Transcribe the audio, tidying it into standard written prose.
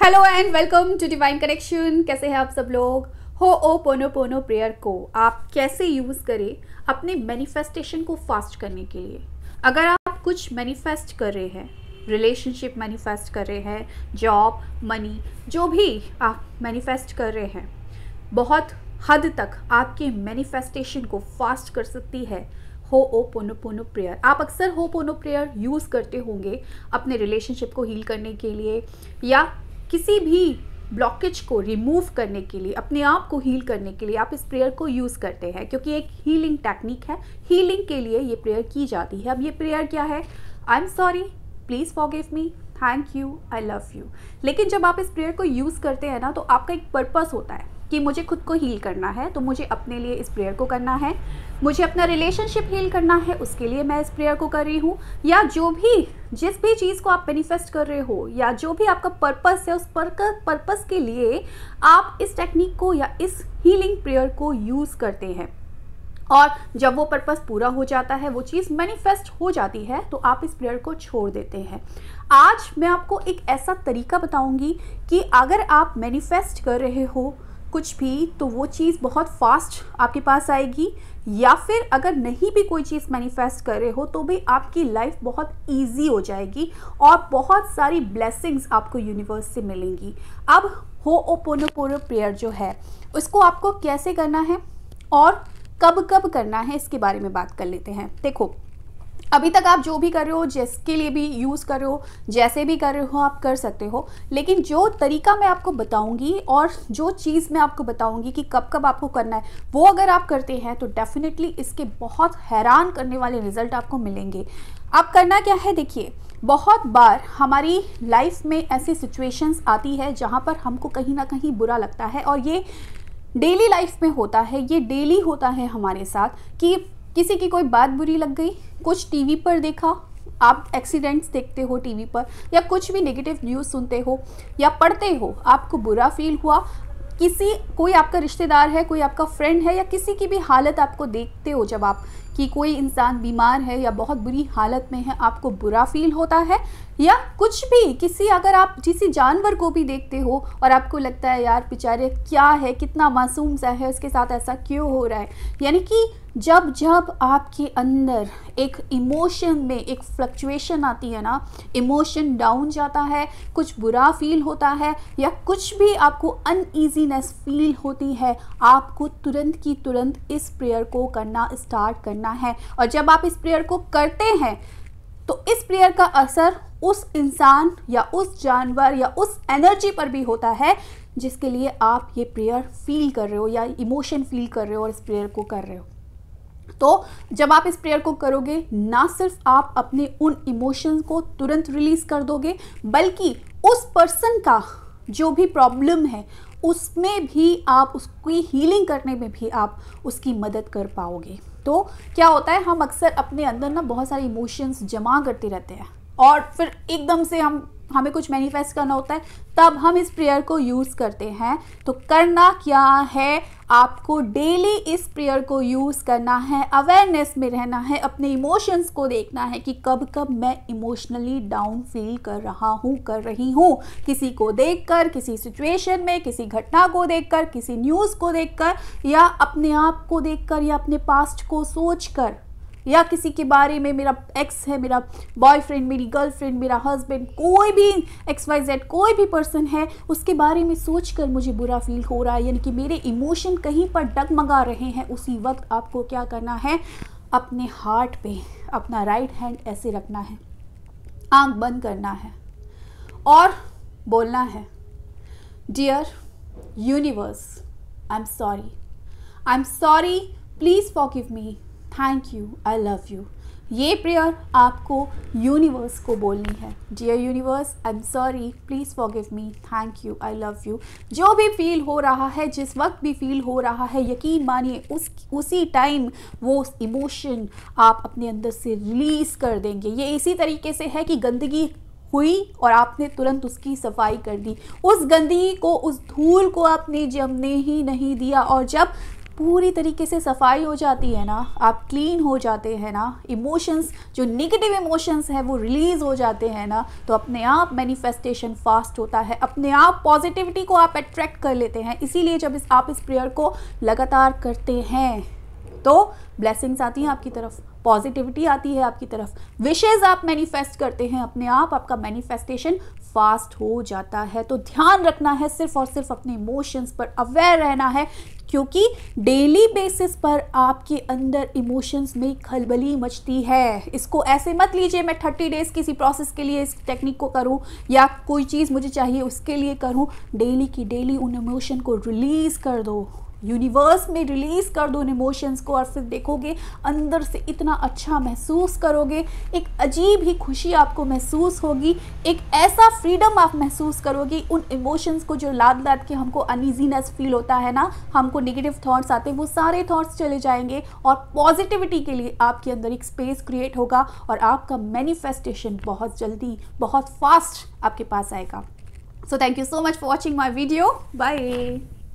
Hello and welcome to divine connection. कैसे हैं आप सब लोग? होओपोनोपोनो प्रेयर को आप कैसे यूज़ करें अपने मैनिफेस्टेशन को फास्ट करने के लिए। अगर आप कुछ मैनिफेस्ट कर रहे हैं, रिलेशनशिप मैनिफेस्ट कर रहे हैं, जॉब, मनी, जो भी आप मैनिफेस्ट कर रहे हैं, बहुत हद तक आपके मैनिफेस्टेशन को फास्ट कर सकती है होओपोनोपोनो प्रेयर। आप अक्सर होओपोनो प्रेयर यूज़ करते होंगे अपने रिलेशनशिप को हील करने के लिए या किसी भी ब्लॉकेज को रिमूव करने के लिए, अपने आप को हील करने के लिए आप इस प्रेयर को यूज़ करते हैं, क्योंकि एक हीलिंग टेक्निक है। हीलिंग के लिए ये प्रेयर की जाती है। अब ये प्रेयर क्या है? आई am sorry, please forgive me, thank you, I love you. लेकिन जब आप इस प्रेयर को यूज़ करते हैं ना, तो आपका एक पर्पस होता है कि मुझे खुद को हील करना है, तो मुझे अपने लिए इस प्रेयर को करना है। मुझे अपना रिलेशनशिप हील करना है, उसके लिए मैं इस प्रेयर को कर रही हूँ। या जिस भी चीज़ को आप मैनिफेस्ट कर रहे हो या जो भी आपका पर्पस है, उस पर्पस के लिए आप इस टेक्निक को या इस हीलिंग प्रेयर को यूज़ करते हैं। और जब वो पर्पस पूरा हो जाता है, वो चीज़ मैनिफेस्ट हो जाती है, तो आप इस प्रेयर को छोड़ देते हैं। आज मैं आपको एक ऐसा तरीका बताऊंगी कि अगर आप मैनिफेस्ट कर रहे हो कुछ भी, तो वो चीज़ बहुत फास्ट आपके पास आएगी, या फिर अगर नहीं भी कोई चीज़ मैनिफेस्ट कर रहे हो तो भी आपकी लाइफ बहुत इजी हो जाएगी और बहुत सारी ब्लेसिंग्स आपको यूनिवर्स से मिलेंगी। अब होओपोनोपोनो प्रेयर जो है, उसको आपको कैसे करना है और कब कब करना है, इसके बारे में बात कर लेते हैं। देखो, अभी तक आप जो भी कर रहे हो, जिसके लिए भी यूज़ कर रहे हो, जैसे भी कर रहे हो, आप कर सकते हो। लेकिन जो तरीका मैं आपको बताऊंगी और जो चीज़ मैं आपको बताऊंगी कि कब कब आपको करना है, वो अगर आप करते हैं तो डेफिनेटली इसके बहुत हैरान करने वाले रिजल्ट आपको मिलेंगे। आप करना क्या है, देखिए, बहुत बार हमारी लाइफ में ऐसी सिचुएशंस आती है जहाँ पर हमको कहीं ना कहीं बुरा लगता है, और ये डेली लाइफ में होता है, ये डेली होता है हमारे साथ कि किसी की कोई बात बुरी लग गई, कुछ टीवी पर देखा, आप एक्सीडेंट्स देखते हो टीवी पर, या कुछ भी नेगेटिव न्यूज़ सुनते हो या पढ़ते हो, आपको बुरा फील हुआ, कोई आपका रिश्तेदार है, कोई आपका फ्रेंड है, या किसी की भी हालत आपको देखते हो, जब आप कि कोई इंसान बीमार है या बहुत बुरी हालत में है, आपको बुरा फील होता है। या कुछ भी अगर आप किसी जानवर को भी देखते हो और आपको लगता है यार बेचारे क्या है, कितना मासूम सा है, उसके साथ ऐसा क्यों हो रहा है। यानी कि जब जब आपके अंदर एक इमोशन में एक फ्लक्चुएशन आती है ना, इमोशन डाउन जाता है, कुछ बुरा फील होता है या कुछ भी आपको अनईजीनेस फील होती है, आपको तुरंत की तुरंत इस प्रेयर को करना स्टार्ट करना है। और जब आप इस प्रेयर को करते हैं तो इस प्रेयर का असर उस इंसान या उस जानवर या उस एनर्जी पर भी होता है जिसके लिए आप ये प्रेयर फील कर रहे हो या इमोशन फील कर रहे हो और इस प्रेयर को कर रहे हो। तो जब आप इस प्रेयर को करोगे, ना सिर्फ आप अपने उन इमोशंस को तुरंत रिलीज कर दोगे, बल्कि उस पर्सन का जो भी प्रॉब्लम है उसमें भी आप उसकी हीलिंग करने में भी आप उसकी मदद कर पाओगे। तो क्या होता है, हम अक्सर अपने अंदर ना बहुत सारे इमोशंस जमा करते रहते हैं और फिर एकदम से हमें कुछ मैनिफेस्ट करना होता है, तब हम इस प्रेयर को यूज़ करते हैं। तो करना क्या है, आपको डेली इस प्रेयर को यूज़ करना है, अवेयरनेस में रहना है, अपने इमोशंस को देखना है कि कब कब मैं इमोशनली डाउन फील कर रहा हूँ, कर रही हूँ, किसी को देखकर, किसी सिचुएशन में, किसी घटना को देखकर, किसी न्यूज़ को देखकर, या अपने आप को देखकर, या अपने पास्ट को सोचकर, या किसी के बारे में, मेरा एक्स है, मेरा बॉयफ्रेंड, मेरी गर्लफ्रेंड, मेरा हस्बैंड, कोई भी XYZ कोई भी पर्सन है, उसके बारे में सोचकर मुझे बुरा फील हो रहा है, यानी कि मेरे इमोशन कहीं पर डगमगा रहे हैं। उसी वक्त आपको क्या करना है, अपने हार्ट पे अपना राइट हैंड ऐसे रखना है, आंख बंद करना है और बोलना है, dear universe, I am sorry, please forgive me, thank you, I love you. ये प्रेयर आपको यूनिवर्स को बोलनी है। Dear universe, I am sorry, please forgive me, thank you, I love you. जो भी फील हो रहा है, जिस वक्त भी फील हो रहा है, यकीन मानिए उसी टाइम वो इमोशन आप अपने अंदर से रिलीज़ कर देंगे। ये इसी तरीके से है कि गंदगी हुई और आपने तुरंत उसकी सफाई कर दी, उस गंदगी को, उस धूल को आपने जमने ही नहीं दिया, और जब पूरी तरीके से सफाई हो जाती है ना, आप क्लीन हो जाते हैं ना, इमोशंस जो नेगेटिव इमोशंस हैं वो रिलीज़ हो जाते हैं ना, तो अपने आप मैनिफेस्टेशन फास्ट होता है, अपने आप पॉजिटिविटी को आप अट्रैक्ट कर लेते हैं। इसीलिए जब आप इस प्रेयर को लगातार करते हैं तो ब्लेसिंग्स आती हैं आपकी तरफ, पॉजिटिविटी आती है आपकी तरफ, विशेज़ आप मैनिफेस्ट करते हैं, अपने आप आपका मैनिफेस्टेशन फास्ट हो जाता है। तो ध्यान रखना है, सिर्फ और सिर्फ अपने इमोशंस पर अवेयर रहना है, क्योंकि डेली बेसिस पर आपके अंदर इमोशंस में खलबली मचती है। इसको ऐसे मत लीजिए मैं 30 डेज़ किसी प्रोसेस के लिए इस टेक्निक को करूं या कोई चीज़ मुझे चाहिए उसके लिए करूं। डेली की डेली उन इमोशन को रिलीज़ कर दो, यूनिवर्स में रिलीज़ कर दो उन इमोशंस को, और फिर देखोगे अंदर से इतना अच्छा महसूस करोगे, एक अजीब ही खुशी आपको महसूस होगी, एक ऐसा फ्रीडम आप महसूस करोगे। उन इमोशंस को जो लाद लाद के हमको अनईजीनेस फील होता है ना, हमको नेगेटिव थॉट्स आते हैं, वो सारे थॉट्स चले जाएंगे और पॉजिटिविटी के लिए आपके अंदर एक स्पेस क्रिएट होगा और आपका मैनिफेस्टेशन बहुत जल्दी बहुत फास्ट आपके पास आएगा। So thank you so much for watching my video. Bye.